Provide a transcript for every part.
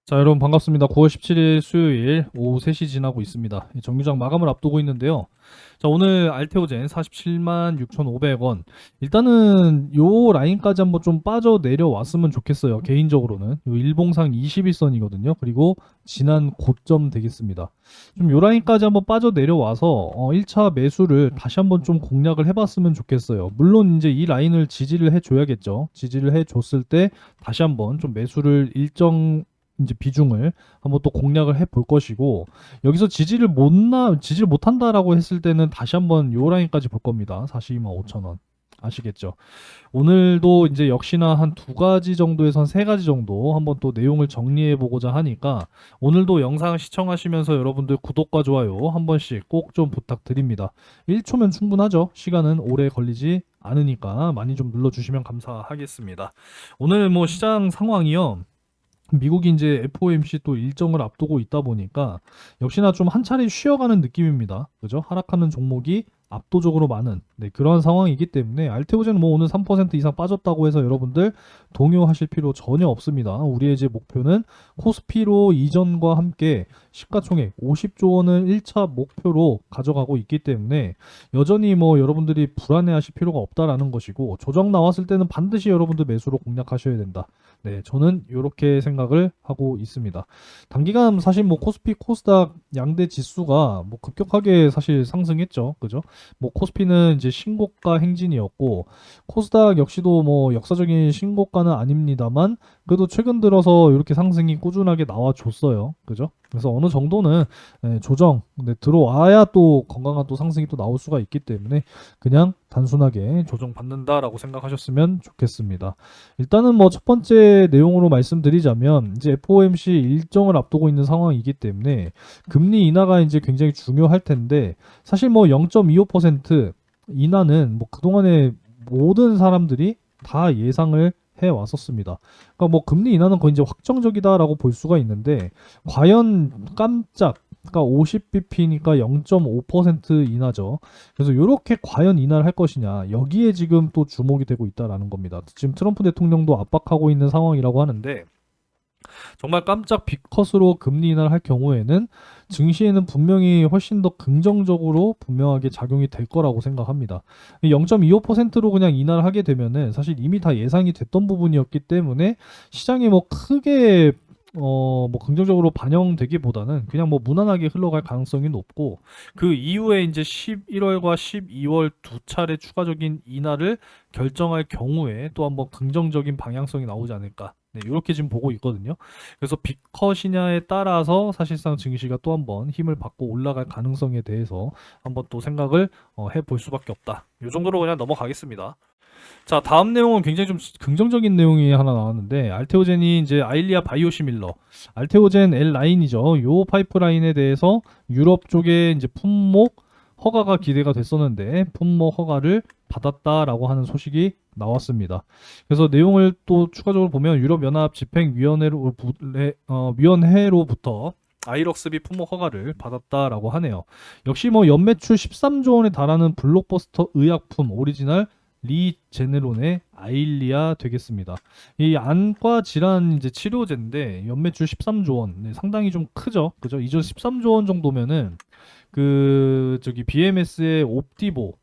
자, 여러분 반갑습니다. 9월 17일 수요일 오후 3시 지나고 있습니다. 정규장 마감을 앞두고 있는데요. 자, 오늘 알테오젠 47만 6,500원. 일단은 요 라인까지 한번 좀 빠져 내려왔으면 좋겠어요. 개인적으로는. 요 일봉상 21선이거든요. 그리고 지난 고점 되겠습니다. 좀 요 라인까지 한번 빠져 내려와서 1차 매수를 다시 한번 좀 공략을 해봤으면 좋겠어요. 물론 이제 이 라인을 지지를 해줘야겠죠. 지지를 해줬을 때 다시 한번 좀 매수를 일정 이제 비중을 한번 또 공략을 해 볼 것이고, 여기서 지지를 못한다라고 했을 때는 다시 한번 요 라인까지 볼 겁니다. 42만 5천 원. 아시겠죠? 오늘도 이제 역시나 한 두 가지 정도에서 한 세 가지 정도 한번 또 내용을 정리해 보고자 하니까, 오늘도 영상 시청하시면서 여러분들 구독과 좋아요 한 번씩 꼭 좀 부탁드립니다. 1초면 충분하죠. 시간은 오래 걸리지 않으니까 많이 좀 눌러주시면 감사하겠습니다. 오늘 뭐 시장 상황이요, 미국이 이제 FOMC 또 일정을 앞두고 있다 보니까 역시나 좀 한 차례 쉬어가는 느낌입니다. 그죠? 하락하는 종목이 압도적으로 많은, 네, 그런 상황이기 때문에 알테오제는 뭐 오늘 3% 이상 빠졌다고 해서 여러분들 동요하실 필요 전혀 없습니다. 우리의 이제 목표는 코스피로 이전과 함께 시가총액 50조 원을 1차 목표로 가져가고 있기 때문에 여전히 뭐 여러분들이 불안해하실 필요가 없다라는 것이고, 조정 나왔을 때는 반드시 여러분들 매수로 공략하셔야 된다. 네, 저는 이렇게 생각을 하고 있습니다. 단기간 사실 뭐 코스피, 코스닥 양대 지수가 뭐 급격하게 사실 상승했죠. 그죠? 뭐 코스피는 이제 신고가 행진이었고, 코스닥 역시도 뭐 역사적인 신고가는 아닙니다만 그래도 최근 들어서 이렇게 상승이 꾸준하게 나와줬어요. 그죠? 그래서 어느 정도는 조정, 네, 들어와야 또 건강한 또 상승이 또 나올 수가 있기 때문에 그냥 단순하게 조정 받는다라고 생각하셨으면 좋겠습니다. 일단은 뭐 첫 번째 내용으로 말씀드리자면, 이제 FOMC 일정을 앞두고 있는 상황이기 때문에 금리 인하가 이제 굉장히 중요할 텐데, 사실 뭐 0.25% 인하는 뭐 그동안에 모든 사람들이 다 예상을 해 왔었습니다. 그러니까 뭐 금리 인하는 거의 이제 확정적이다라고 볼 수가 있는데, 과연 깜짝, 그러니까 50bp니까 0.5% 인하죠. 그래서 이렇게 과연 인하를 할 것이냐, 여기에 지금 또 주목이 되고 있다라는 겁니다. 지금 트럼프 대통령도 압박하고 있는 상황이라고 하는데, 정말 깜짝 빅컷으로 금리 인하를 할 경우에는 증시에는 분명히 훨씬 더 긍정적으로 분명하게 작용이 될 거라고 생각합니다. 0.25%로 그냥 인하를 하게 되면은 사실 이미 다 예상이 됐던 부분이었기 때문에 시장에 뭐 크게 뭐 긍정적으로 반영되기보다는 그냥 뭐 무난하게 흘러갈 가능성이 높고, 그 이후에 이제 11월과 12월 두 차례 추가적인 인하를 결정할 경우에 또 한번 긍정적인 방향성이 나오지 않을까. 네, 이렇게 지금 보고 있거든요. 그래서 빅컷이냐에 따라서 사실상 증시가 또 한번 힘을 받고 올라갈 가능성에 대해서 한번 또 생각을 해볼 수밖에 없다. 이 정도로 그냥 넘어가겠습니다. 자, 다음 내용은 굉장히 좀 긍정적인 내용이 하나 나왔는데, 알테오젠이 이제 아일리아 바이오시밀러, 알테오젠 L9이죠. 요 파이프라인에 대해서 유럽 쪽에 이제 품목 허가가 기대가 됐었는데 품목 허가를 받았다라고 하는 소식이 나왔습니다. 그래서 내용을 또 추가적으로 보면 유럽연합 위원회로부터 아이럭스비 품목 허가를 받았다라고 하네요. 역시 뭐 연매출 13조 원에 달하는 블록버스터 의약품 오리지널 리제네론의 아일리아 되겠습니다. 이 안과 질환 이제 치료제인데 연매출 13조 원, 네, 상당히 좀 크죠. 그죠? 이전 13조 원 정도면은 그 저기 BMS의 옵디보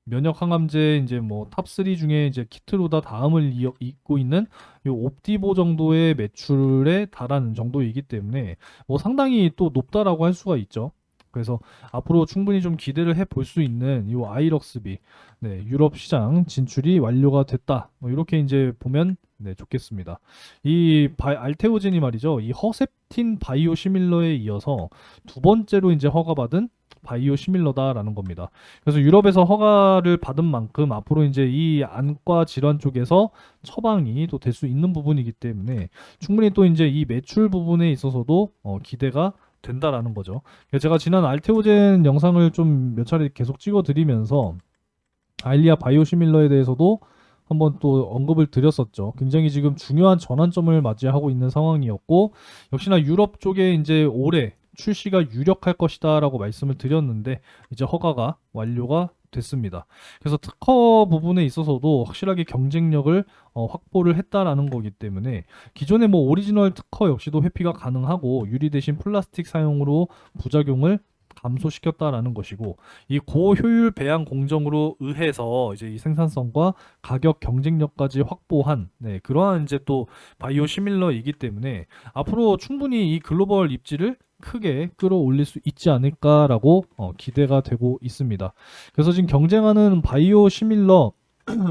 면역 항암제 이제 뭐 탑3 중에 이제 키트로다 다음을 잇고 있는 요 옵디보 정도의 매출에 달하는 정도이기 때문에 뭐 상당히 또 높다라고 할 수가 있죠. 그래서 앞으로 충분히 좀 기대를 해 볼 수 있는 이 아이럭스비, 네, 유럽 시장 진출이 완료가 됐다. 뭐 이렇게 이제 보면 네, 좋겠습니다. 이 알테오젠이 말이죠. 이 허셉틴 바이오시밀러에 이어서 두 번째로 이제 허가받은 바이오시밀러다라는 겁니다. 그래서 유럽에서 허가를 받은 만큼 앞으로 이제 이 안과 질환 쪽에서 처방이 또 될 수 있는 부분이기 때문에 충분히 또 이제 이 매출 부분에 있어서도 기대가 된다라는 거죠. 그래서 제가 지난 알테오젠 영상을 좀 몇 차례 계속 찍어드리면서 아일리아 바이오시밀러에 대해서도 한번 또 언급을 드렸었죠. 굉장히 지금 중요한 전환점을 맞이하고 있는 상황이었고, 역시나 유럽 쪽에 이제 올해 출시가 유력할 것이다라고 말씀을 드렸는데 이제 허가가 완료가 됐습니다. 그래서 특허 부분에 있어서도 확실하게 경쟁력을 확보를 했다라는 거기 때문에 기존의 뭐 오리지널 특허 역시도 회피가 가능하고 유리 대신 플라스틱 사용으로 부작용을 감소시켰다라는 것이고, 이 고효율 배양 공정으로 의해서 이제 이 생산성과 가격 경쟁력까지 확보한, 그러한 이제 또 바이오 시밀러이기 때문에 앞으로 충분히 이 글로벌 입지를 크게 끌어올릴 수 있지 않을까라고 기대가 되고 있습니다. 그래서 지금 경쟁하는 바이오 시밀러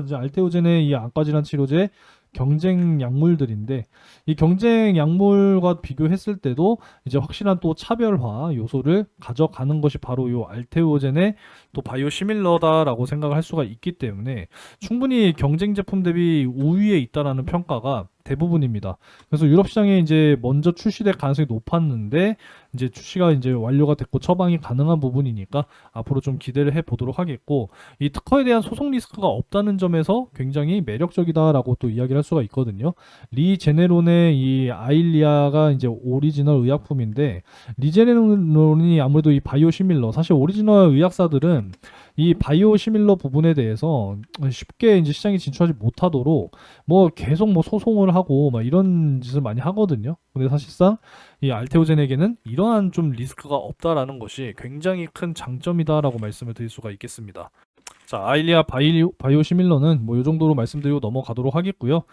이제 알테오젠의 이 안과질환 치료제 경쟁 약물들인데, 이 경쟁 약물과 비교했을 때도 이제 확실한 또 차별화 요소를 가져가는 것이 바로 요 알테오젠의 또 바이오 시밀러다라고 생각을 할 수가 있기 때문에 충분히 경쟁 제품 대비 우위에 있다라는 평가가 대부분입니다. 그래서 유럽 시장에 이제 먼저 출시될 가능성이 높았는데 이제 출시가 이제 완료가 됐고 처방이 가능한 부분이니까 앞으로 좀 기대를 해 보도록 하겠고, 이 특허에 대한 소송 리스크가 없다는 점에서 굉장히 매력적이다라고 또 이야기를 할 수가 있거든요. 리제네론의 이 아일리아가 이제 오리지널 의약품인데, 리제네론이 아무래도 이 바이오 시밀러, 사실 오리지널 의약사들은 이 바이오 시밀러 부분에 대해서 쉽게 이제 시장에 진출하지 못하도록 뭐 계속 뭐 소송을 하고 막 이런 짓을 많이 하거든요. 근데 사실상 이 알테오젠에게는 이러한 좀 리스크가 없다라는 것이 굉장히 큰 장점이다라고 말씀을 드릴 수가 있겠습니다. 자, 아일리아 바이오 시밀러는 뭐 이 정도로 말씀드리고 넘어가도록 하겠고요.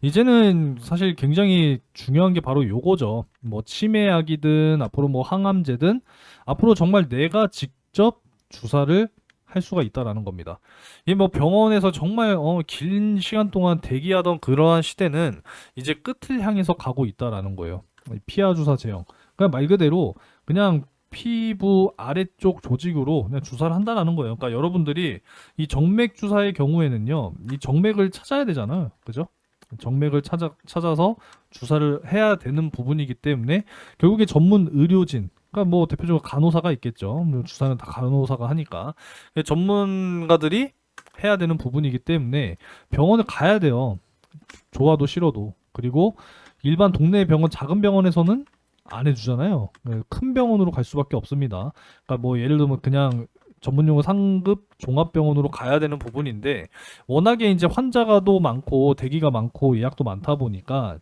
이제는 사실 굉장히 중요한 게 바로 요거죠. 뭐 치매약이든 앞으로 뭐 항암제든 앞으로 정말 내가 직접 주사를 할 수가 있다라는 겁니다. 이 뭐 병원에서 정말 긴 시간 동안 대기하던 그러한 시대는 이제 끝을 향해서 가고 있다라는 거예요. 피하 주사 제형. 그러니까 말 그대로 그냥 피부 아래쪽 조직으로 그냥 주사를 한다라는 거예요. 그러니까 여러분들이 이 정맥 주사의 경우에는요, 이 정맥을 찾아야 되잖아요, 그죠? 정맥을 찾아서 주사를 해야 되는 부분이기 때문에 결국에 전문 의료진, 그러니까 뭐 대표적으로 간호사가 있겠죠. 뭐 주사는 다 간호사가 하니까 전문가들이 해야 되는 부분이기 때문에 병원을 가야 돼요. 좋아도 싫어도. 그리고 일반 동네 병원, 작은 병원에서는 안 해주잖아요. 큰 병원으로 갈 수밖에 없습니다. 그러니까 뭐 예를 들면 그냥 전문용어 상급 종합병원으로 가야 되는 부분인데, 워낙에 이제 환자가 또 많고 대기가 많고 예약도 많다 보니까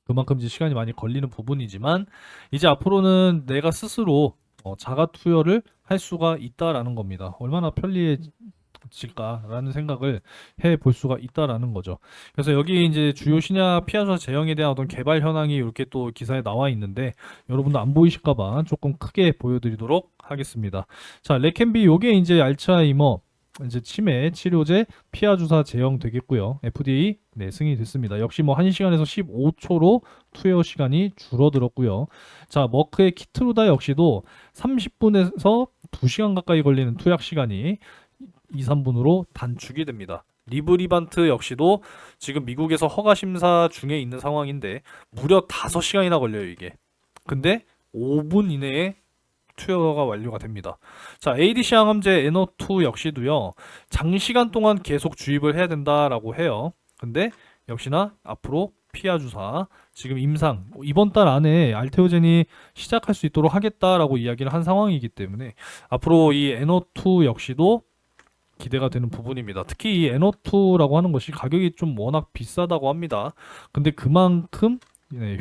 그만큼 이제 시간이 많이 걸리는 부분이지만, 이제 앞으로는 내가 스스로 자가 투여를 할 수가 있다라는 겁니다. 얼마나 편리해질까라는 생각을 해 볼 수가 있다라는 거죠. 그래서 여기 이제 주요 신약 피하주사 제형에 대한 어떤 개발 현황이 이렇게 또 기사에 나와 있는데, 여러분도 안 보이실까봐 조금 크게 보여드리도록 하겠습니다. 자, 레캔비 요게 이제 알츠하이머 이제 치매 치료제 피하 주사 제형 되겠고요. FDA 승인이 됐습니다. 역시 뭐 1시간에서 15초로 투여 시간이 줄어들었고요. 자, 머크의 키트루다 역시도 30분에서 2시간 가까이 걸리는 투약 시간이 2, 3분으로 단축이 됩니다. 리브리반트 역시도 지금 미국에서 허가 심사 중에 있는 상황인데 무려 5시간이나 걸려요, 이게. 근데 5분 이내에 투여가 완료가 됩니다. 자, ADC 항암제 NO2 역시도요, 장시간 동안 계속 주입을 해야 된다라고 해요. 근데 역시나 앞으로 피하 주사 지금 임상 이번 달 안에 알테오젠이 시작할 수 있도록 하겠다라고 이야기를 한 상황이기 때문에 앞으로 이 NO2 역시도 기대가 되는 부분입니다. 특히 이 NO2라고 하는 것이 가격이 좀 워낙 비싸다고 합니다. 근데 그만큼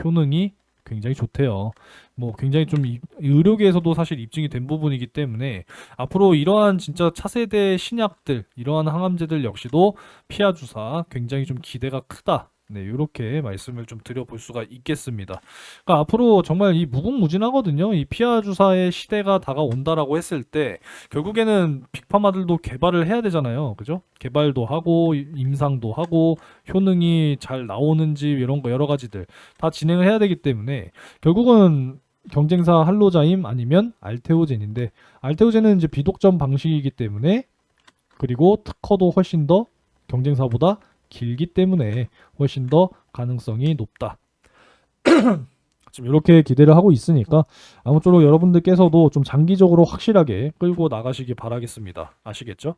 효능이 굉장히 좋대요. 뭐 굉장히 좀 의료계에서도 사실 입증이 된 부분이기 때문에 앞으로 이러한 진짜 차세대 신약들, 이러한 항암제들 역시도 피하 주사 굉장히 좀 기대가 크다. 이렇게 말씀을 좀 드려볼 수가 있겠습니다. 그러니까 앞으로 정말 이 무궁무진하거든요. 이 피하 주사의 시대가 다가온다라고 했을 때 결국에는 빅파마들도 개발을 해야 되잖아요. 그죠? 개발도 하고 임상도 하고 효능이 잘 나오는지 이런 거 여러 가지들 다 진행을 해야 되기 때문에 결국은 경쟁사 할로자임 아니면 알테오젠인데, 알테오젠은 이제 비독점 방식이기 때문에, 그리고 특허도 훨씬 더 경쟁사보다 길기 때문에 훨씬 더 가능성이 높다. 지금 이렇게 기대를 하고 있으니까 아무쪼록 여러분들께서도 좀 장기적으로 확실하게 끌고 나가시기 바라겠습니다. 아시겠죠?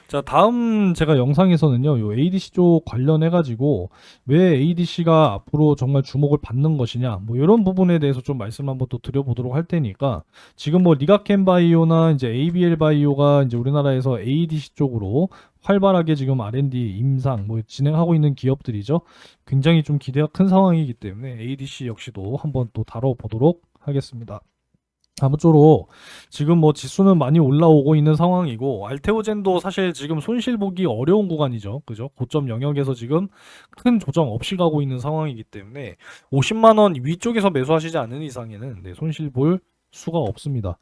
자, 다음 제가 영상에서는요, 요 ADC 쪽 관련해가지고, 왜 ADC가 앞으로 정말 주목을 받는 것이냐, 뭐, 이런 부분에 대해서 좀 말씀 한번 또 드려보도록 할 테니까, 지금 뭐, 리가켄 바이오나 이제 ABL 바이오가 이제 우리나라에서 ADC 쪽으로 활발하게 지금 R&D 임상, 뭐, 진행하고 있는 기업들이죠. 굉장히 좀 기대가 큰 상황이기 때문에 ADC 역시도 한번 또 다뤄보도록 하겠습니다. 아무쪼록 지금 뭐 지수는 많이 올라오고 있는 상황이고 알테오젠도 사실 지금 손실 보기 어려운 구간이죠. 그죠? 고점 영역에서 지금 큰 조정 없이 가고 있는 상황이기 때문에 50만 원 위쪽에서 매수하시지 않는 이상에는 손실 볼 수가 없습니다.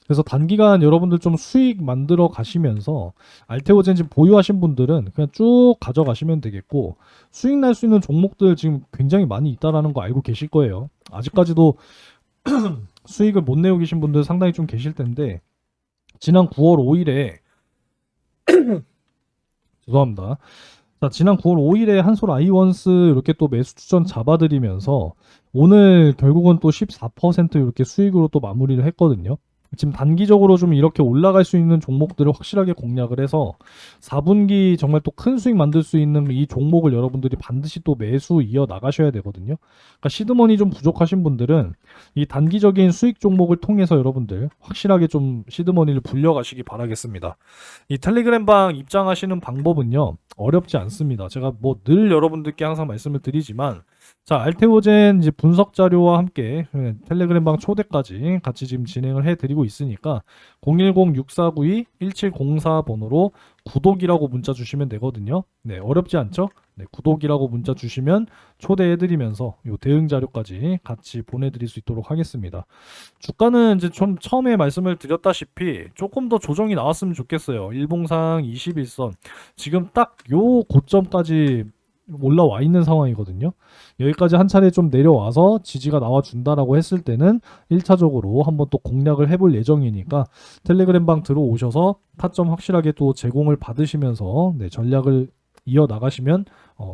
그래서 단기간 여러분들 좀 수익 만들어 가시면서 알테오젠 지금 보유하신 분들은 그냥 쭉 가져가시면 되겠고 수익 날 수 있는 종목들 지금 굉장히 많이 있다라는 거 알고 계실 거예요. 아직까지도 수익을 못 내고 계신 분들 상당히 좀 계실 텐데 지난 9월 5일에 죄송합니다. 자, 지난 9월 5일에 한솔 아이원스 이렇게 또 매수 추천 잡아드리면서 오늘 결국은 또 14% 이렇게 수익으로 또 마무리를 했거든요. 지금 단기적으로 좀 이렇게 올라갈 수 있는 종목들을 확실하게 공략을 해서 4분기 정말 또 큰 수익 만들 수 있는 이 종목을 여러분들이 반드시 또 매수 이어 나가셔야 되거든요. 그러니까 시드머니 좀 부족하신 분들은 이 단기적인 수익 종목을 통해서 여러분들 확실하게 좀 시드머니를 불려가시기 바라겠습니다. 이 텔레그램 방 입장하시는 방법은요, 어렵지 않습니다. 제가 뭐 늘 여러분들께 항상 말씀을 드리지만, 자, 알테오젠 이제 분석 자료와 함께 텔레그램 방 초대까지 같이 지금 진행을 해드리고 있으니까 010-6492-1704 번호로 구독이라고 문자 주시면 되거든요. 네, 어렵지 않죠? 네, 구독이라고 문자 주시면 초대해드리면서 요 대응 자료까지 같이 보내드릴 수 있도록 하겠습니다. 주가는 이제 좀 처음에 말씀을 드렸다시피 조금 더 조정이 나왔으면 좋겠어요. 일봉상 21선 지금 딱 요 고점까지 올라와 있는 상황이거든요. 여기까지 한 차례 좀 내려와서 지지가 나와준다라고 했을 때는 1차적으로 한번 또 공략을 해볼 예정이니까 텔레그램 방 들어오셔서 타점 확실하게 또 제공을 받으시면서 전략을 이어 나가시면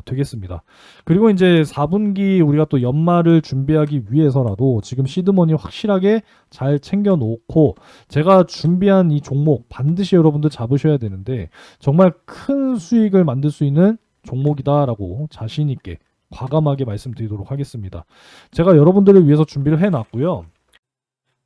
되겠습니다. 그리고 이제 4분기 우리가 또 연말을 준비하기 위해서라도 지금 시드머니 확실하게 잘 챙겨 놓고 제가 준비한 이 종목 반드시 여러분들 잡으셔야 되는데 정말 큰 수익을 만들 수 있는 종목이다라고 자신 있게 과감하게 말씀드리도록 하겠습니다. 제가 여러분들을 위해서 준비를 해놨고요.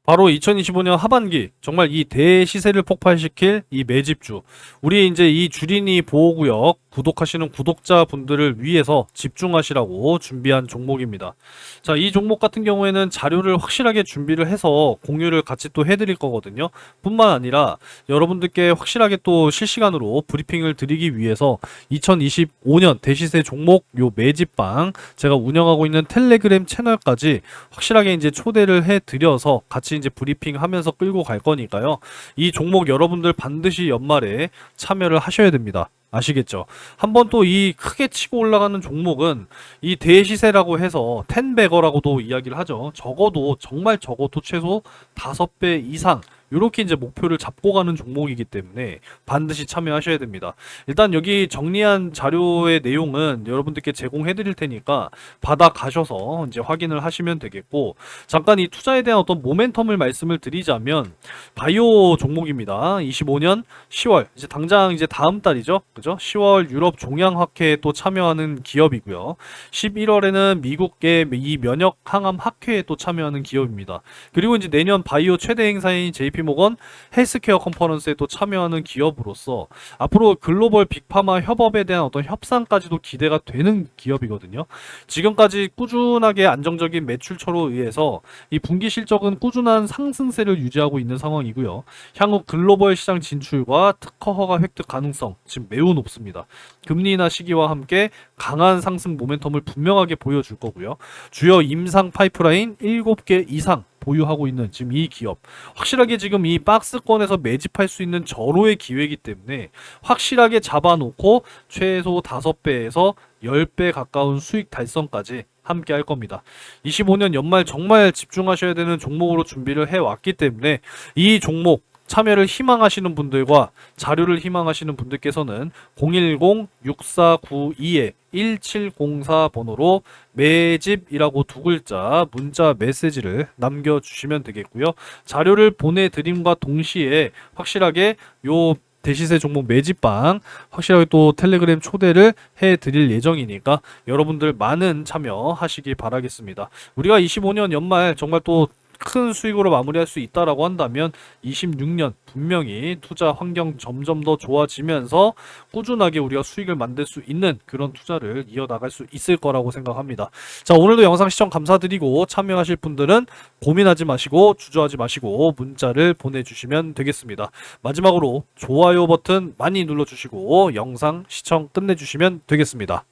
바로 2025년 하반기 정말 이 대시세를 폭발시킬 이 매집주, 우리 이제 이 주린이 보호구역 구독하시는 구독자분들을 위해서 집중하시라고 준비한 종목입니다. 자, 이 종목 같은 경우에는 자료를 확실하게 준비를 해서 공유를 같이 또 해드릴 거거든요. 뿐만 아니라 여러분들께 확실하게 또 실시간으로 브리핑을 드리기 위해서 2025년 대시세 종목 요 매집방 제가 운영하고 있는 텔레그램 채널까지 확실하게 이제 초대를 해드려서 같이 이제 브리핑하면서 끌고 갈 거니까요. 이 종목 여러분들 반드시 연말에 참여를 하셔야 됩니다. 아시겠죠? 한번 또 이 크게 치고 올라가는 종목은 이 대시세라고 해서 텐베거라고도 이야기를 하죠. 적어도 정말 적어도 최소 5배 이상 이렇게 이제 목표를 잡고 가는 종목이기 때문에 반드시 참여하셔야 됩니다. 일단 여기 정리한 자료의 내용은 여러분들께 제공해 드릴 테니까 받아 가셔서 이제 확인을 하시면 되겠고, 잠깐 이 투자에 대한 어떤 모멘텀을 말씀을 드리자면 바이오 종목입니다. 25년 10월 이제 당장 이제 다음 달이죠. 그죠? 10월 유럽 종양학회에 또 참여하는 기업이고요. 11월에는 미국계 이 면역 항암 학회에 또 참여하는 기업입니다. 그리고 이제 내년 바이오 최대 행사인 JP모건 헬스케어 컨퍼런스에 또 참여하는 기업으로서 앞으로 글로벌 빅파마 협업에 대한 어떤 협상까지도 기대가 되는 기업이거든요. 지금까지 꾸준하게 안정적인 매출처로 의해서 이 분기 실적은 꾸준한 상승세를 유지하고 있는 상황이고요. 향후 글로벌 시장 진출과 특허 허가 획득 가능성 지금 매우 높습니다. 금리 인하 시기와 함께 강한 상승 모멘텀을 분명하게 보여줄 거고요. 주요 임상 파이프라인 7개 이상 보유하고 있는 지금 이 기업, 확실하게 지금 이 박스권에서 매집할 수 있는 절호의 기회이기 때문에 확실하게 잡아놓고 최소 5배에서 10배 가까운 수익 달성까지 함께 할 겁니다. 25년 연말 정말 집중하셔야 되는 종목으로 준비를 해왔기 때문에 이 종목 참여를 희망하시는 분들과 자료를 희망하시는 분들께서는 010-6492-1704 번호로 매집이라고 두 글자 문자 메시지를 남겨주시면 되겠고요. 자료를 보내드림과 동시에 확실하게 요 대시세 종목 매집방 확실하게 또 텔레그램 초대를 해드릴 예정이니까 여러분들 많은 참여하시기 바라겠습니다. 우리가 25년 연말 정말 또 큰 수익으로 마무리할 수 있다라고 한다면 26년 분명히 투자 환경 점점 더 좋아지면서 꾸준하게 우리가 수익을 만들 수 있는 그런 투자를 이어나갈 수 있을 거라고 생각합니다. 자, 오늘도 영상 시청 감사드리고 참여하실 분들은 고민하지 마시고 주저하지 마시고 문자를 보내주시면 되겠습니다. 마지막으로 좋아요 버튼 많이 눌러주시고 영상 시청 끝내주시면 되겠습니다.